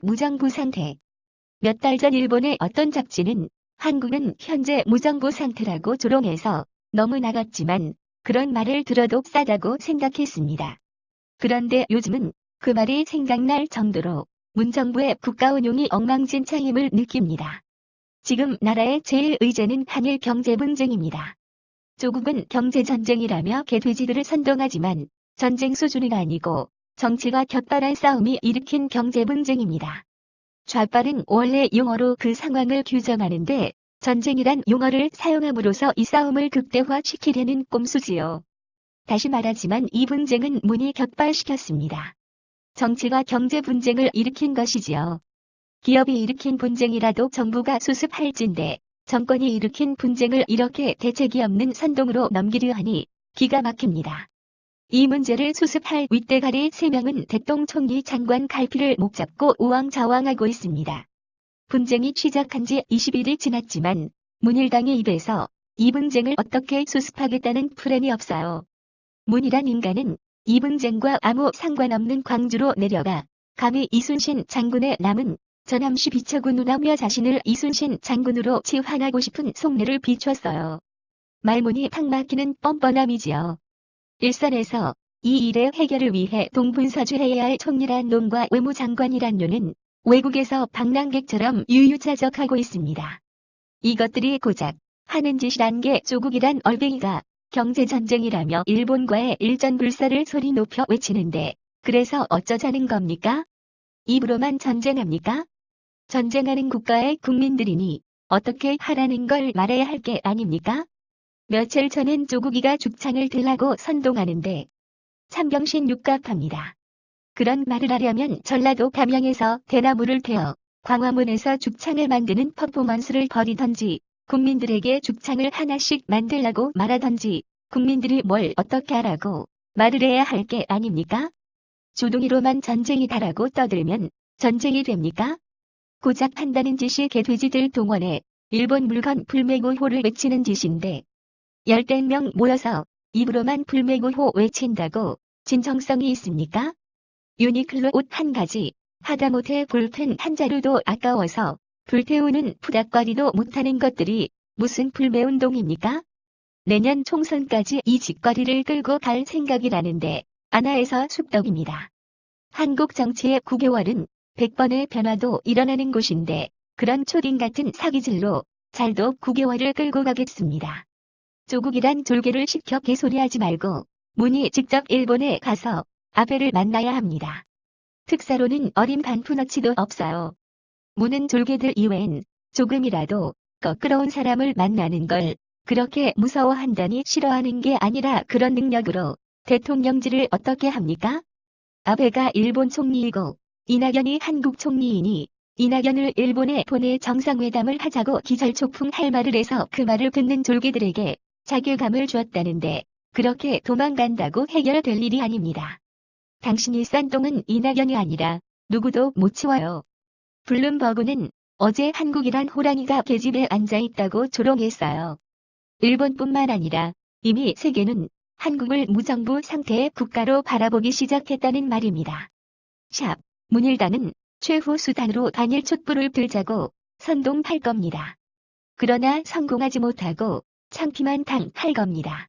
무정부 상태. 몇 달 전 일본의 어떤 잡지는 한국은 현재 무정부 상태라고 조롱해서 너무 나갔지만 그런 말을 들어도 싸다고 생각했습니다. 그런데 요즘은 그 말이 생각날 정도로 문정부의 국가 운용이 엉망진창임을 느낍니다. 지금 나라의 제일 의제는 한일 경제 분쟁입니다. 조국은 경제전쟁이라며 개돼지들을 선동하지만 전쟁 수준은 아니고 정치가 격발한 싸움이 일으킨 경제 분쟁입니다. 좌빨은 원래 용어로 그 상황을 규정하는데 전쟁이란 용어를 사용함으로써 이 싸움을 극대화시키려는 꼼수지요. 다시 말하지만 이 분쟁은 문이 격발시켰습니다. 정치가 경제 분쟁을 일으킨 것이지요. 기업이 일으킨 분쟁이라도 정부가 수습할진데 정권이 일으킨 분쟁을 이렇게 대책이 없는 선동으로 넘기려 하니 기가 막힙니다. 이 문제를 수습할 윗대가리 3명은 대통총리 장관 갈피를 목잡고 우왕좌왕하고 있습니다. 분쟁이 시작한 지 20일이 지났지만 문일당의 입에서 이 분쟁을 어떻게 수습하겠다는 플랜이 없어요. 문이란 인간은 이 분쟁과 아무 상관없는 광주로 내려가 감히 이순신 장군의 남은 전함시 비처군우라며 자신을 이순신 장군으로 치환하고 싶은 속내를 비췄어요. 말문이 탁 막히는 뻔뻔함이지요. 일선에서 이 일의 해결을 위해 동분서주해야 할 총리란 놈과 외무장관이란 놈은 외국에서 방랑객처럼 유유자적하고 있습니다. 이것들이 고작 하는 짓이란 게 조국이란 얼뱅이가 경제전쟁이라며 일본과의 일전불사를 소리 높여 외치는데 그래서 어쩌자는 겁니까? 입으로만 전쟁합니까? 전쟁하는 국가의 국민들이니 어떻게 하라는 걸 말해야 할 게 아닙니까? 며칠 전엔 조국이가 죽창을 들라고 선동하는데 참병신 육갑합니다. 그런 말을 하려면 전라도 담양에서 대나무를 태워 광화문에서 죽창을 만드는 퍼포먼스를 벌이던지 국민들에게 죽창을 하나씩 만들라고 말하던지 국민들이 뭘 어떻게 하라고 말을 해야 할 게 아닙니까? 주둥이로만 전쟁이다라고 떠들면 전쟁이 됩니까? 고작 한다는 짓이 개돼지들 동원해 일본 물건 불매고호를 외치는 짓인데 열댓 명 모여서 입으로만 불매고호 외친다고 진정성이 있습니까? 유니클로 옷 한 가지, 하다못해 볼펜 한 자루도 아까워서 불태우는 푸닥거리도 못하는 것들이 무슨 불매운동입니까? 내년 총선까지 이 짓거리를 끌고 갈 생각이라는데 안하에서 쑥떡입니다. 한국 정치의 9개월은 100번의 변화도 일어나는 곳인데 그런 초딩 같은 사기질로 잘도 9개월을 끌고 가겠습니다. 조국이란 졸개를 시켜 개소리하지 말고 문이 직접 일본에 가서 아베를 만나야 합니다. 특사로는 어린 반푼어치도 없어요. 문은 졸개들 이외엔 조금이라도 거끄러운 사람을 만나는 걸 그렇게 무서워한다니 싫어하는 게 아니라 그런 능력으로 대통령직을 어떻게 합니까? 아베가 일본 총리이고 이낙연이 한국 총리이니 이낙연을 일본에 보내 정상회담을 하자고 기절초풍할 말을 해서 그 말을 듣는 졸개들에게 자괴감을 주었다는데 그렇게 도망간다고 해결될 일이 아닙니다. 당신이 싼 똥은 이낙연이 아니라 누구도 못 치워요. 블룸버그는 어제 한국이란 호랑이가 계집에 앉아있다고 조롱했어요. 일본뿐만 아니라 이미 세계는 한국을 무정부 상태의 국가로 바라보기 시작했다는 말입니다. 샵 문일당은 최후 수단으로 단일 촛불을 들자고 선동할 겁니다. 그러나 성공하지 못하고 창피만 당할 겁니다.